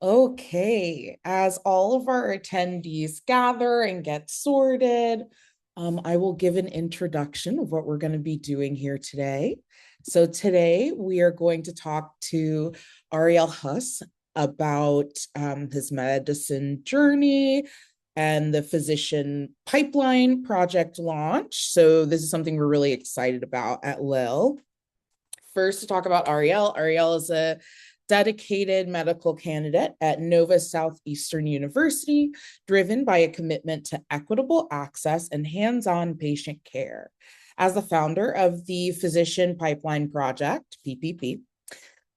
Okay, as all of our attendees gather and get sorted, I will give an introduction of what we're going to be doing here today. So today we are going to talk to Ariel Huss about his medicine journey and the physician pipeline project launch. So this is something we're really excited about at LIL. First, to talk about Ariel. Ariel is a dedicated medical candidate at Nova Southeastern University, driven by a commitment to equitable access and hands on patient care. As the founder of the Physician Pipeline Project, PPP,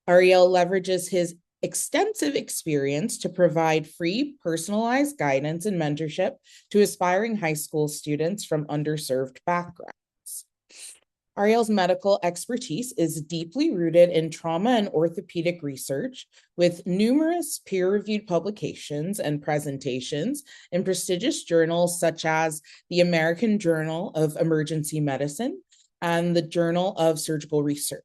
Ariel leverages his extensive experience to provide free, personalized guidance and mentorship to aspiring high school students from underserved backgrounds. Ariel's medical expertise is deeply rooted in trauma and orthopedic research, with numerous peer-reviewed publications and presentations in prestigious journals such as the American Journal of Emergency Medicine and the Journal of Surgical Research.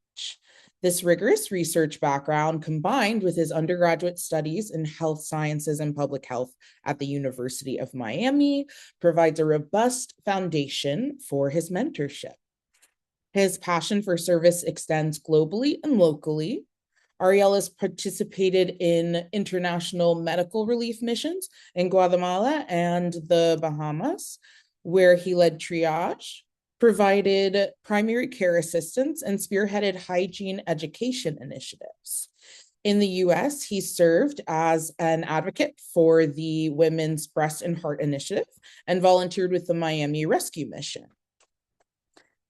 This rigorous research background, combined with his undergraduate studies in health sciences and public health at the University of Miami, provides a robust foundation for his mentorship. His passion for service extends globally and locally. Ariel has participated in international medical relief missions in Guatemala and the Bahamas, where he led triage, provided primary care assistance, and spearheaded hygiene education initiatives. In the US, he served as an advocate for the Women's Breast and Heart Initiative and volunteered with the Miami Rescue Mission.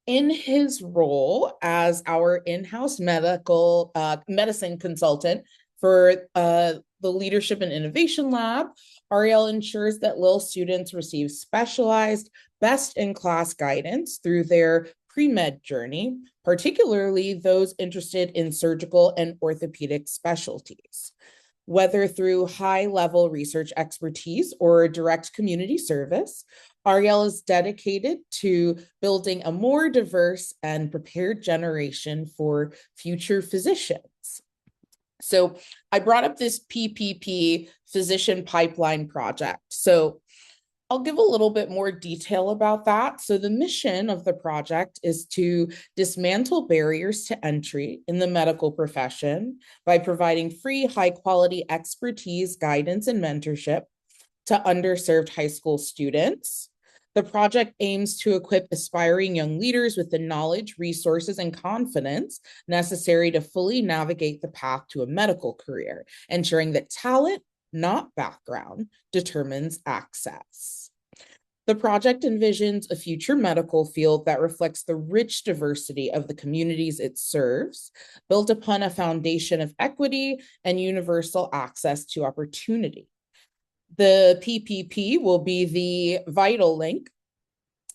In his role as our in-house medical medicine consultant for the Leadership and Innovation Lab, Ariel ensures that LIL students receive specialized, best-in-class guidance through their pre-med journey, particularly those interested in surgical and orthopedic specialties. Whether through high-level research expertise or direct community service, Ariel is dedicated to building a more diverse and prepared generation for future physicians. So I brought up this PPP physician pipeline project. So I'll give a little bit more detail about that. So the mission of the project is to dismantle barriers to entry in the medical profession by providing free, high quality expertise, guidance, and mentorship to underserved high school students. The project aims to equip aspiring young leaders with the knowledge, resources, and confidence necessary to fully navigate the path to a medical career, ensuring that talent, not background, determines access. The project envisions a future medical field that reflects the rich diversity of the communities it serves, built upon a foundation of equity and universal access to opportunity. The PPP will be the vital link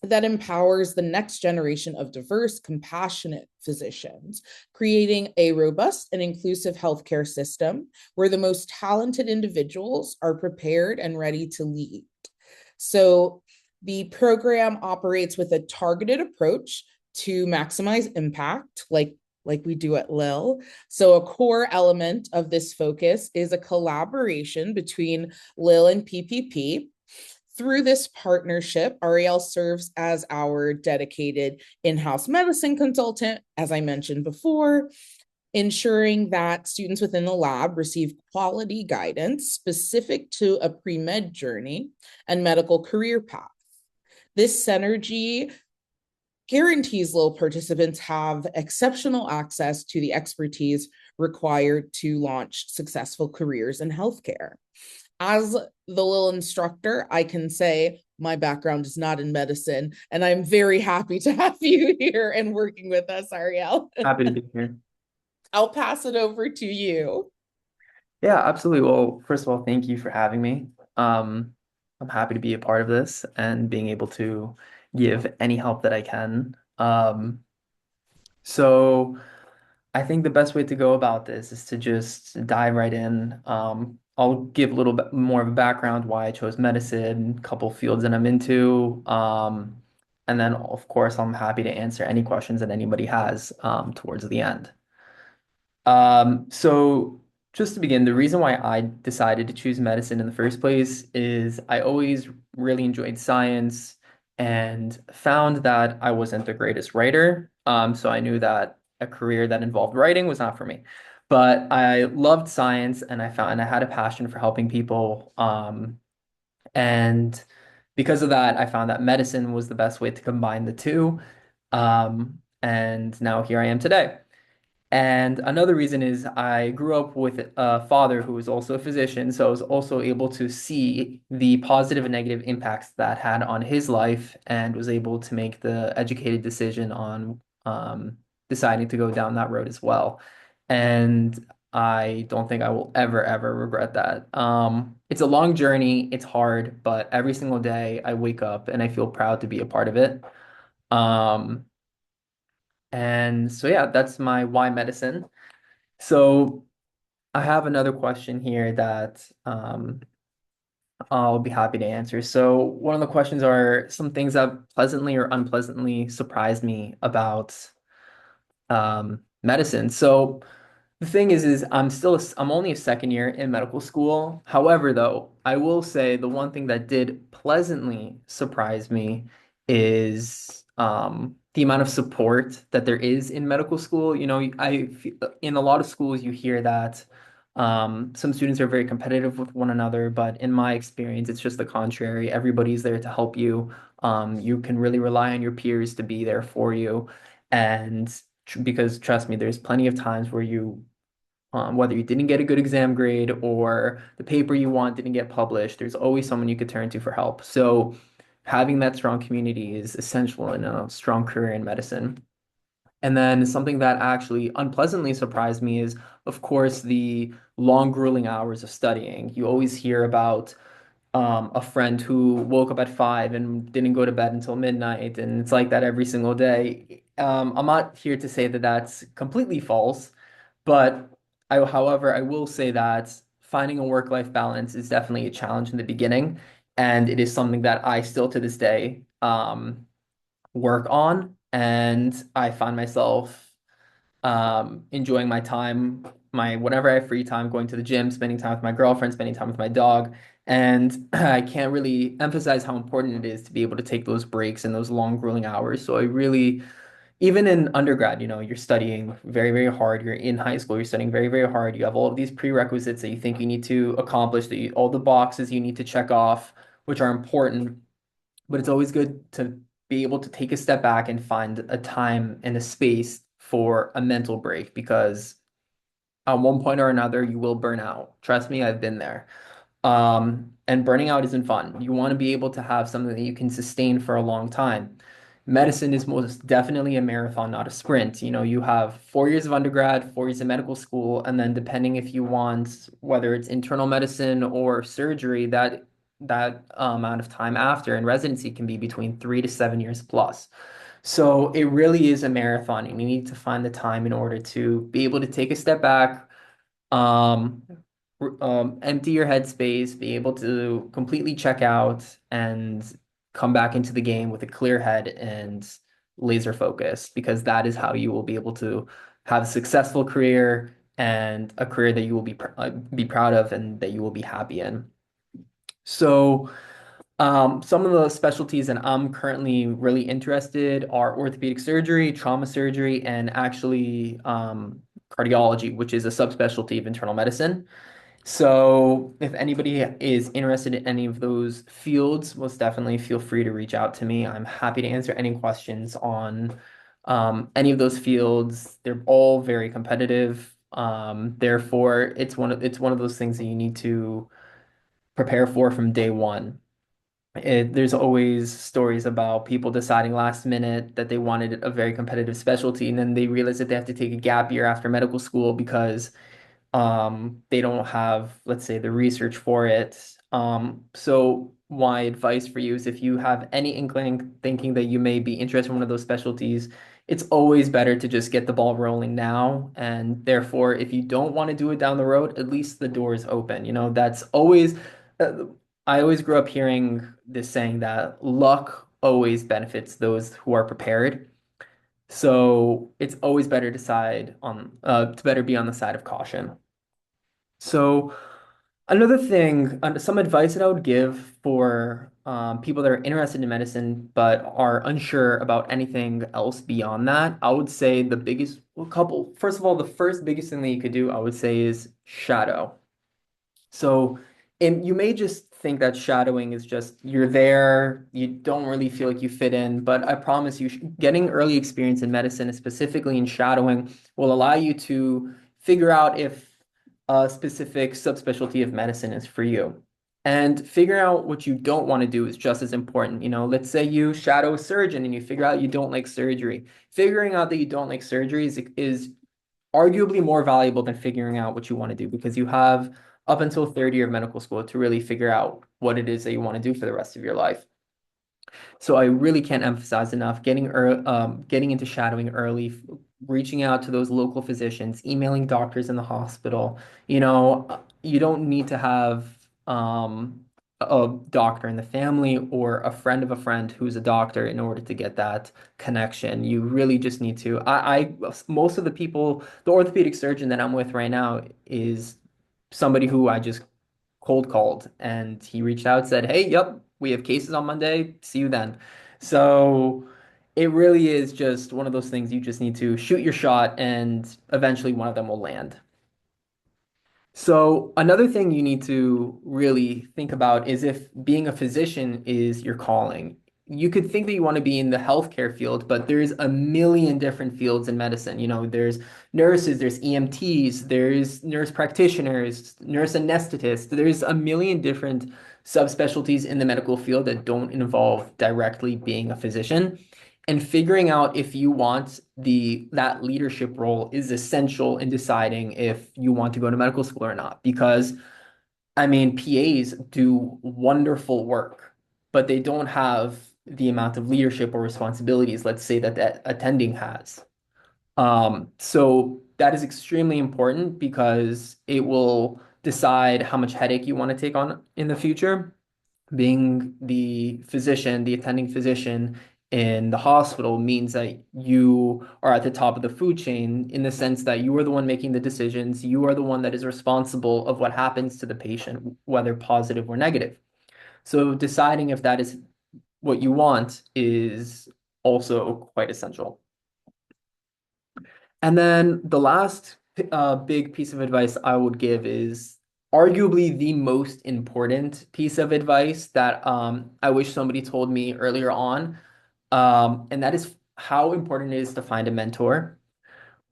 that empowers the next generation of diverse, compassionate physicians, creating a robust and inclusive healthcare system where the most talented individuals are prepared and ready to lead. So the program operates with a targeted approach to maximize impact, like we do at LIL. So a core element of this focus is a collaboration between LIL and PPP. Through this partnership, Ariel serves as our dedicated in-house medicine consultant, as I mentioned before, ensuring that students within the lab receive quality guidance specific to a pre-med journey and medical career path. This synergy guarantees LIL participants have exceptional access to the expertise required to launch successful careers in healthcare. As the LIL instructor, I can say my background is not in medicine, and I'm very happy to have you here and working with us, Ariel. Happy to be here. I'll pass it over to you. Yeah, absolutely. Well, first of all, thank you for having me. I'm happy to be a part of this and being able to give any help that I can. So I think the best way to go about this is to just dive right in. I'll give a little bit more of a background why I chose medicine, a couple fields that I'm into. And then, of course, I'm happy to answer any questions that anybody has towards the end. So Just to begin, the reason why I decided to choose medicine in the first place is I always really enjoyed science and found that I wasn't the greatest writer. So I knew that a career that involved writing was not for me. But I loved science and I had a passion for helping people. And because of that, I found that medicine was the best way to combine the two. And now here I am today. And another reason is I grew up with a father who was also a physician, so I was also able to see the positive and negative impacts that had on his life and was able to make the educated decision on deciding to go down that road as well. And I don't think I will ever regret that. It's a long journey, it's hard, but every single day I wake up and I feel proud to be a part of it. Um, and so yeah, that's my why medicine. So I have another question here that I'll be happy to answer. So one of the questions are some things that pleasantly or unpleasantly surprised me about medicine. So the thing is I'm only a second year in medical school. However, though, I will say the one thing that did pleasantly surprise me is the amount of support that there is in medical school. In a lot of schools you hear that some students are very competitive with one another, but in my experience, it's just the contrary. Everybody's there to help you. You can really rely on your peers to be there for you, and because trust me, there's plenty of times where whether you didn't get a good exam grade or the paper you want didn't get published, there's always someone you could turn to for help. So having that strong community is essential in a strong career in medicine. And then something that actually unpleasantly surprised me is, of course, the long, grueling hours of studying. You always hear about a friend who woke up at 5 and didn't go to bed until midnight, and it's like that every single day. I'm not here to say that that's completely false, but however, I will say that finding a work-life balance is definitely a challenge in the beginning, and it is something that I still to this day work on, and I find myself enjoying my time, my whenever I have free time, going to the gym, spending time with my girlfriend, spending time with my dog. And I can't really emphasize how important it is to be able to take those breaks and those long, grueling hours. So I really, even in undergrad, you're studying very hard. You're in high school, you're studying very hard. You have all of these prerequisites that you think you need to accomplish, all the boxes you need to check off, which are important. But it's always good to be able to take a step back and find a time and a space for a mental break because at one point or another you will burn out. Trust me, I've been there. And burning out isn't fun. You want to be able to have something that you can sustain for a long time. Medicine is most definitely a marathon, not a sprint. You have 4 years of undergrad, 4 years of medical school, and then depending if you want, whether it's internal medicine or surgery, that amount of time after in residency can be between 3 to 7 years plus. So it really is a marathon, and you need to find the time in order to be able to take a step back, um, empty your headspace, be able to completely check out and come back into the game with a clear head and laser focus, because that is how you will be able to have a successful career and a career that you will be proud of and that you will be happy in. So, some of the specialties that I'm currently really interested are orthopedic surgery, trauma surgery, and actually cardiology, which is a subspecialty of internal medicine. So, if anybody is interested in any of those fields, most definitely feel free to reach out to me. I'm happy to answer any questions on any of those fields. They're all very competitive. Therefore, it's one of those things that you need to prepare for from day one. There's always stories about people deciding last minute that they wanted a very competitive specialty, and then they realize that they have to take a gap year after medical school because they don't have, let's say, the research for it. So my advice for you is if you have any inkling thinking that you may be interested in one of those specialties, it's always better to just get the ball rolling now. And therefore, if you don't want to do it down the road, at least the door is open. That's always, uh, I always grew up hearing this saying that luck always benefits those who are prepared. So it's always better to better be on the side of caution. So another thing, some advice that I would give for people that are interested in medicine but are unsure about anything else beyond that, I would say the biggest well, couple, first of all, the first biggest thing that you could do, I would say, is shadow. So, and you may just think that shadowing is just you're there, you don't really feel like you fit in, but I promise you, getting early experience in medicine, specifically in shadowing, will allow you to figure out if a specific subspecialty of medicine is for you. And figuring out what you don't want to do is just as important. You know, let's say you shadow a surgeon and you figure out you don't like surgery. Figuring out that you don't like surgery is arguably more valuable than figuring out what you want to do because you have up until third year of medical school to really figure out what it is that you want to do for the rest of your life. So I really can't emphasize enough getting into shadowing early, reaching out to those local physicians, emailing doctors in the hospital. You know, you don't need to have a doctor in the family or a friend of a friend who's a doctor in order to get that connection. You really just need to. Most of the people, the orthopedic surgeon that I'm with right now is somebody who I just cold called and he reached out, said, "Hey, yep, we have cases on Monday. See you then." So it really is just one of those things you just need to shoot your shot and eventually one of them will land. So another thing you need to really think about is if being a physician is your calling. You could think that you want to be in the healthcare field, but there's a million different fields in medicine. You know, there's nurses, there's EMTs, there's nurse practitioners, nurse anesthetists. There's a million different subspecialties in the medical field that don't involve directly being a physician. And figuring out if you want that leadership role is essential in deciding if you want to go to medical school or not. Because I mean, PAs do wonderful work, but they don't have the amount of leadership or responsibilities, let's say, that attending has. So that is extremely important because it will decide how much headache you want to take on in the future. Being the physician, the attending physician in the hospital means that you are at the top of the food chain in the sense that you are the one making the decisions. You are the one that is responsible of what happens to the patient, whether positive or negative. So deciding if that is what you want is also quite essential. And then the last big piece of advice I would give is arguably the most important piece of advice that I wish somebody told me earlier on. And that is how important it is to find a mentor.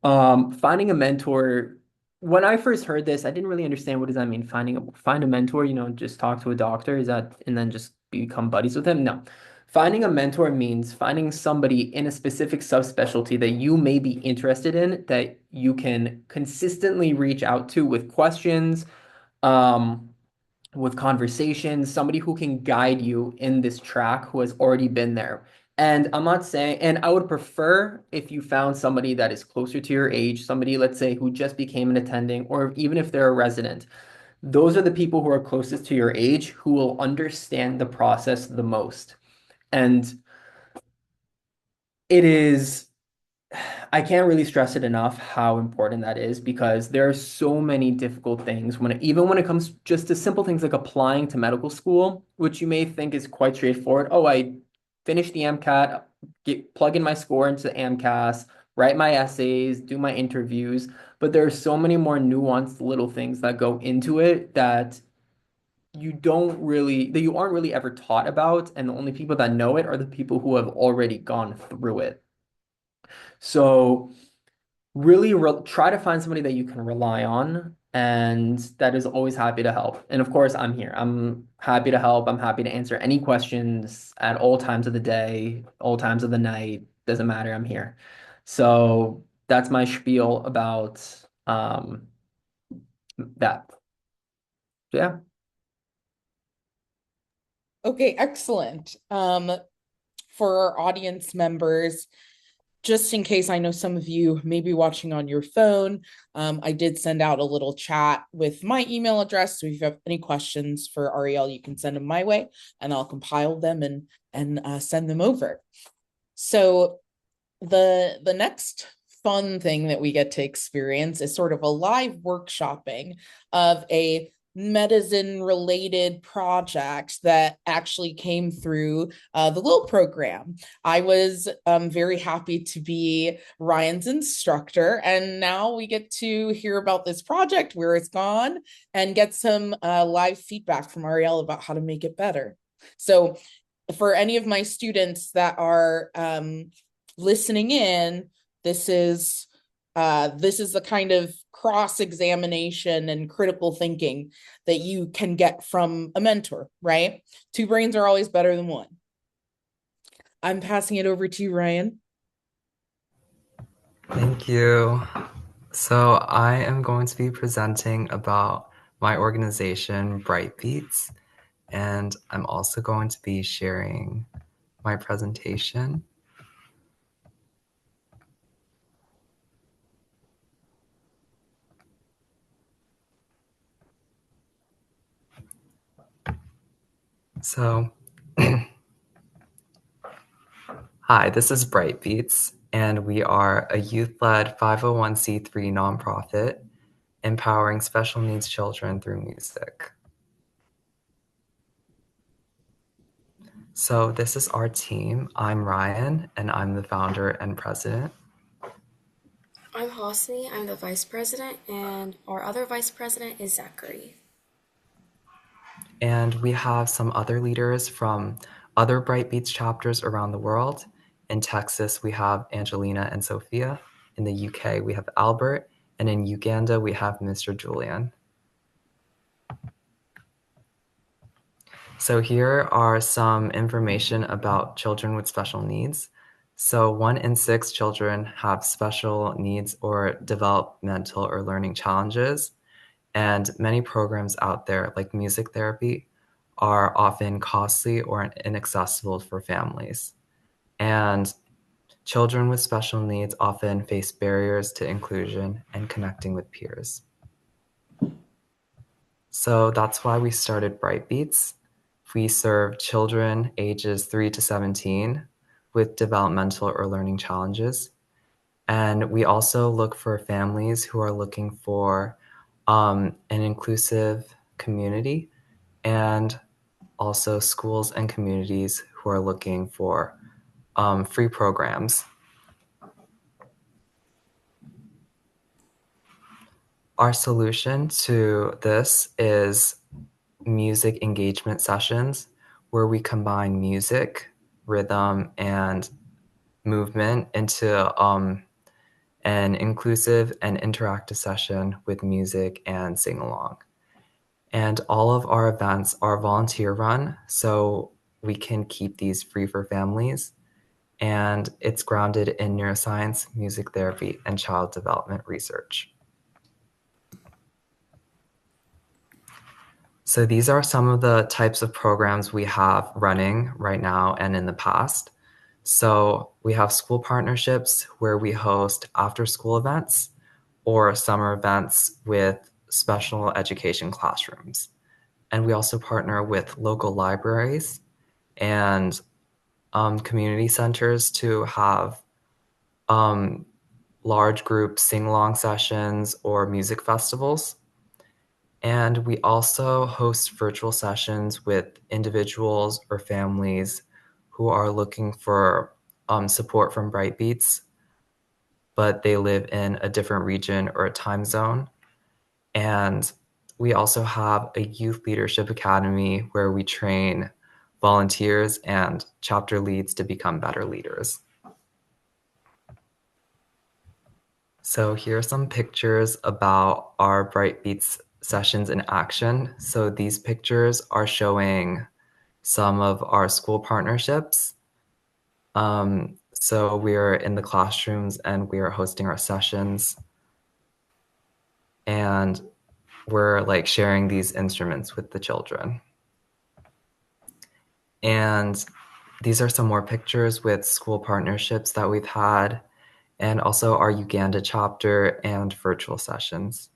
Finding a mentor, when I first heard this, I didn't really understand what does that mean. Find a mentor, you know, just talk to a doctor, is that and then just become buddies with him? No. Finding a mentor means finding somebody in a specific subspecialty that you may be interested in that you can consistently reach out to with questions, um, with conversations, somebody who can guide you in this track who has already been there. And I'm not saying, and I would prefer if you found somebody that is closer to your age, somebody, let's say, who just became an attending, or even if they're a resident. Those are the people who are closest to your age who will understand the process the most. And it is I can't really stress it enough how important that is because there are so many difficult things even when it comes just to simple things like applying to medical school, which you may think is quite straightforward. Oh, I finish the MCAT, plug in my score into the AMCAS, write my essays, do my interviews, but there are so many more nuanced little things that go into it that you aren't really ever taught about, and the only people that know it are the people who have already gone through it. So really try to find somebody that you can rely on and that is always happy to help. And of course, I'm here. I'm happy to help. I'm happy to answer any questions at all times of the day, all times of the night. Doesn't matter. I'm here. So that's my spiel about that. So, yeah. Okay, excellent. For our audience members, just in case I know some of you may be watching on your phone, I did send out a little chat with my email address. So if you have any questions for Ariel, you can send them my way and I'll compile them and send them over. So the next fun thing that we get to experience is sort of a live workshopping of a medicine related project that actually came through the LIL program. I was very happy to be Ryan's instructor, and now we get to hear about this project, where it's gone, and get some live feedback from Ariel about how to make it better. So, for any of my students that are listening in, this is the kind of cross examination and critical thinking that you can get from a mentor, right? Two brains are always better than one. I'm passing it over to you, Ryan. Thank you. So I am going to be presenting about my organization, Bright Beats, and I'm also going to be sharing my presentation. So, hi, this is Bright Beats, and we are a youth-led 501c3 nonprofit empowering special needs children through music. So this is our team. I'm Ryan, and I'm the founder and president. I'm Hosni, I'm the vice president, and our other vice president is Zachary. And we have some other leaders from other Bright Beats chapters around the world. In Texas, we have Angelina and Sophia. In the UK, we have Albert. And in Uganda, we have Mr. Julian. So here are some information about children with special needs. So 1 in 6 children have special needs or developmental or learning challenges. And many programs out there, like music therapy, are often costly or inaccessible for families. And children with special needs often face barriers to inclusion and connecting with peers. So that's why we started Bright Beats. We serve children ages 3 to 17 with developmental or learning challenges. And we also look for families who are looking for an inclusive community, and also schools and communities who are looking for free programs. Our solution to this is music engagement sessions where we combine music, rhythm, and movement into an inclusive and interactive session with music and sing along. And all of our events are volunteer run, so we can keep these free for families. And it's grounded in neuroscience, music therapy, and child development research. So these are some of the types of programs we have running right now and in the past. So we have school partnerships where we host after-school events or summer events with special education classrooms. And we also partner with local libraries and community centers to have large group sing-along sessions or music festivals. And we also host virtual sessions with individuals or families who are looking for support from Bright Beats, but they live in a different region or a time zone. And we also have a youth leadership academy where we train volunteers and chapter leads to become better leaders. So here are some pictures about our Bright Beats sessions in action. So these pictures are showing some of our school partnerships. So we're in the classrooms and we are hosting our sessions. And we're like sharing these instruments with the children. And these are some more pictures with school partnerships that we've had, and also our Uganda chapter and virtual sessions.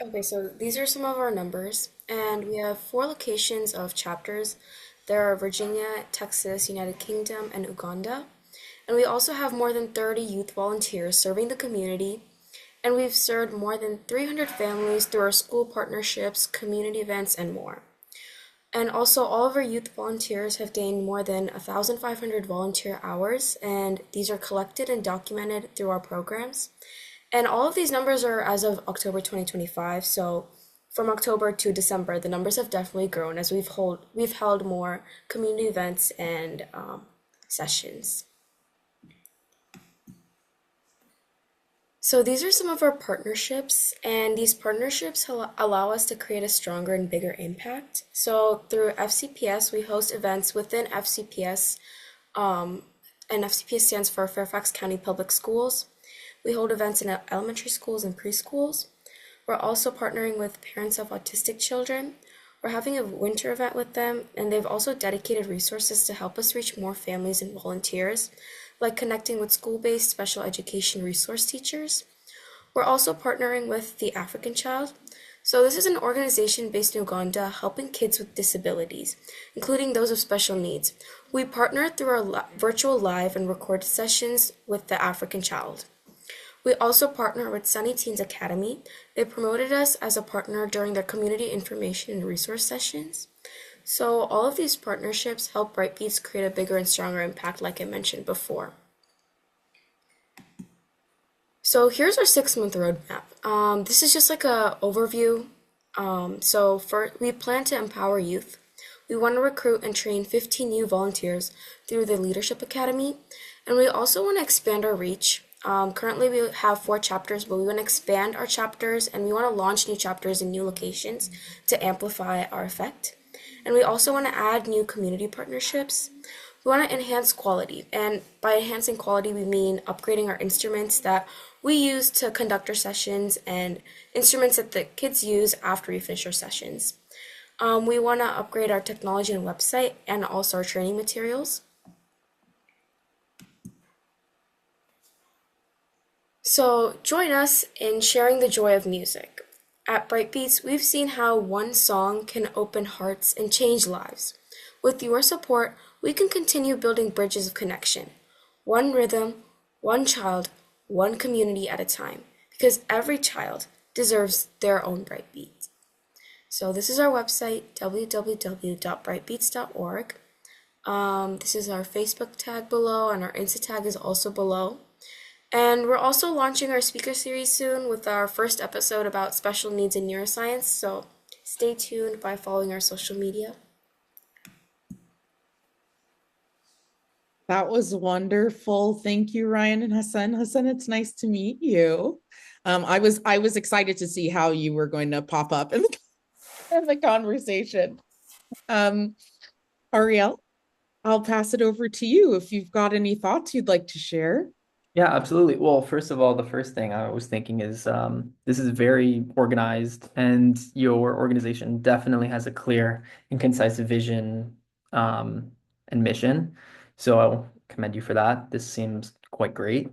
Okay, so these are some of our numbers, and we have 4 locations of chapters There are Virginia, Texas, United Kingdom, and Uganda. And we also have more than 30 youth volunteers serving the community. And we've served more than 300 families through our school partnerships, community events, and more. And also, all of our youth volunteers have gained more than 1,500 volunteer hours, and these are collected and documented through our programs. And all of these numbers are as of October 2025. So from October to December, the numbers have definitely grown as we've held more community events and sessions. So these are some of our partnerships, and these partnerships allow us to create a stronger and bigger impact. So through FCPS, we host events within FCPS, and FCPS stands for Fairfax County Public Schools. We hold events in elementary schools and preschools. We're also partnering with parents of autistic children. We're having a winter event with them, and they've also dedicated resources to help us reach more families and volunteers, like connecting with school-based special education resource teachers. We're also partnering with the African Child. So this is an organization based in Uganda helping kids with disabilities, including those of special needs. We partner through our virtual live and recorded sessions with the African Child. We also partner with Sunny Teens Academy. They promoted us as a partner during their community information and resource sessions. So all of these partnerships help Brightbeats create a bigger and stronger impact, like I mentioned before. So here's our 6-month roadmap. This is just like a overview. We plan to empower youth. We want to recruit and train 15 new volunteers through the Leadership Academy, and we also want to expand our reach. Currently, we have 4 chapters, but we want to expand our chapters, and we want to launch new chapters in new locations to amplify our effect. And we also want to add new community partnerships. We want to enhance quality, and by enhancing quality, we mean upgrading our instruments that we use to conduct our sessions and instruments that the kids use after we finish our sessions. We want to upgrade our technology and website and also our training materials. So join us in sharing the joy of music. At Brightbeats, we've seen how one song can open hearts and change lives. With your support, we can continue building bridges of connection. One rhythm, one child, one community at a time, because every child deserves their own Brightbeat. So this is our website, www.brightbeats.org. This is our Facebook tag below, and our Insta tag is also below. And we're also launching our speaker series soon with our first episode about special needs in neuroscience, so stay tuned by following our social media. That was wonderful. Thank you, Ryan and Hassan. Hassan, it's nice to meet you. I was excited to see how you were going to pop up in the conversation. Um, Ariel, I'll pass it over to you if you've got any thoughts you'd like to share. Yeah, absolutely. Well, first of all, the first thing I was thinking is this is very organized, and your organization definitely has a clear and concise vision and mission. So I'll commend you for that. This seems quite great.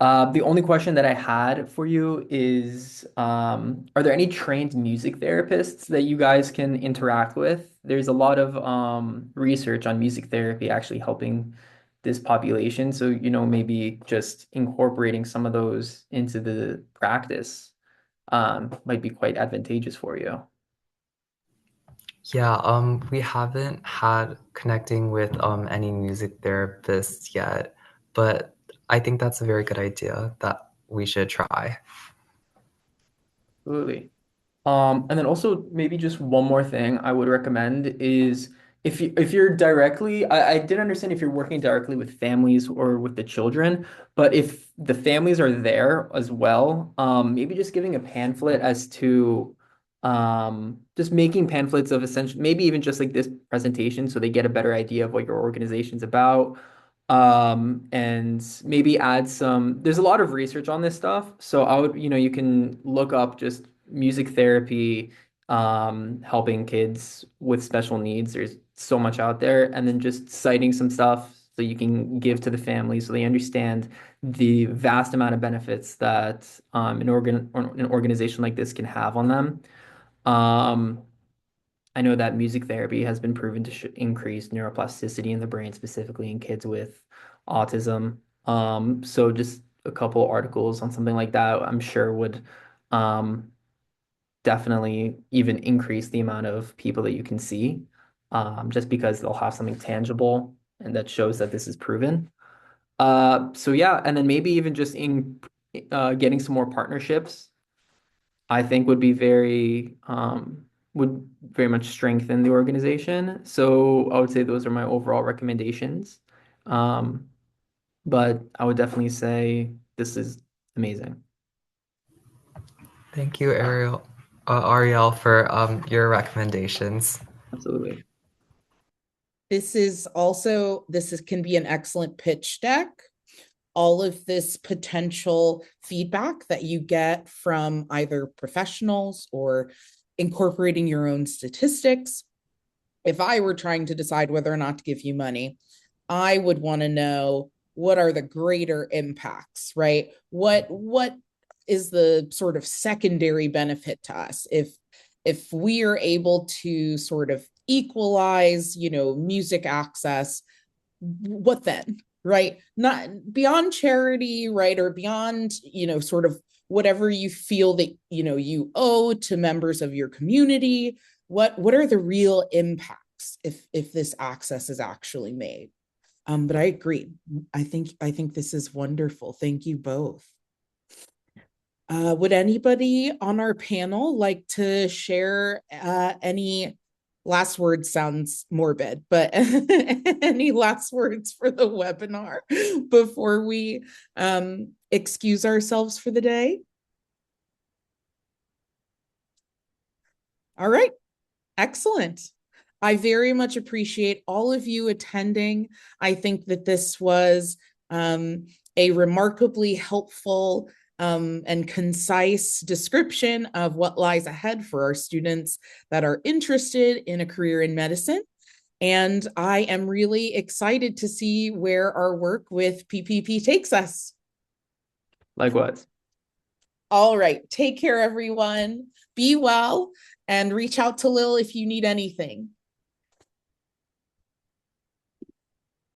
The only question that I had for you is, are there any trained music therapists that you guys can interact with? There's a lot of research on music therapy actually helping this population. So, maybe just incorporating some of those into the practice might be quite advantageous for you. Yeah, we haven't had connecting with any music therapists yet, but I think that's a very good idea that we should try. Absolutely. And then also maybe just one more thing I would recommend is if you're directly, I didn't understand if you're working directly with families or with the children, but if the families are there as well, maybe just giving a pamphlet as to just making pamphlets of essential, maybe even just like this presentation so they get a better idea of what your organization's about. And maybe add some, there's a lot of research on this stuff. So you can look up just music therapy, helping kids with special needs. There's so much out there. And then just citing some stuff so you can give to the family so they understand the vast amount of benefits that an organization like this can have on them. Um, I know that music therapy has been proven to increase neuroplasticity in the brain, specifically in kids with autism. So just a couple articles on something like that, I'm sure would um, definitely even increase the amount of people that you can see, just because they'll have something tangible and that shows that this is proven. So yeah, and then maybe even just in getting some more partnerships, I think would very much strengthen the organization. So I would say those are my overall recommendations. Um, but I would definitely say this is amazing. Thank you, Ariel, for your recommendations. Absolutely. Can be an excellent pitch deck. All of this potential feedback that you get from either professionals or incorporating your own statistics. If I were trying to decide whether or not to give you money, I would want to know what are the greater impacts, right? What is the sort of secondary benefit to us if we are able to sort of equalize, music access, what then? Right? Not beyond charity, right? Or beyond, sort of whatever you feel that, you owe to members of your community. What are the real impacts if this access is actually made? But I agree. I think this is wonderful. Thank you both. Would anybody on our panel like to share any last words? Sounds morbid, but any last words for the webinar before we excuse ourselves for the day? All right. Excellent. I very much appreciate all of you attending. I think that this was a remarkably helpful and concise description of what lies ahead for our students that are interested in a career in medicine. And I am really excited to see where our work with PPP takes us. Likewise. All right. Take care, everyone. Be well and reach out to LIL if you need anything.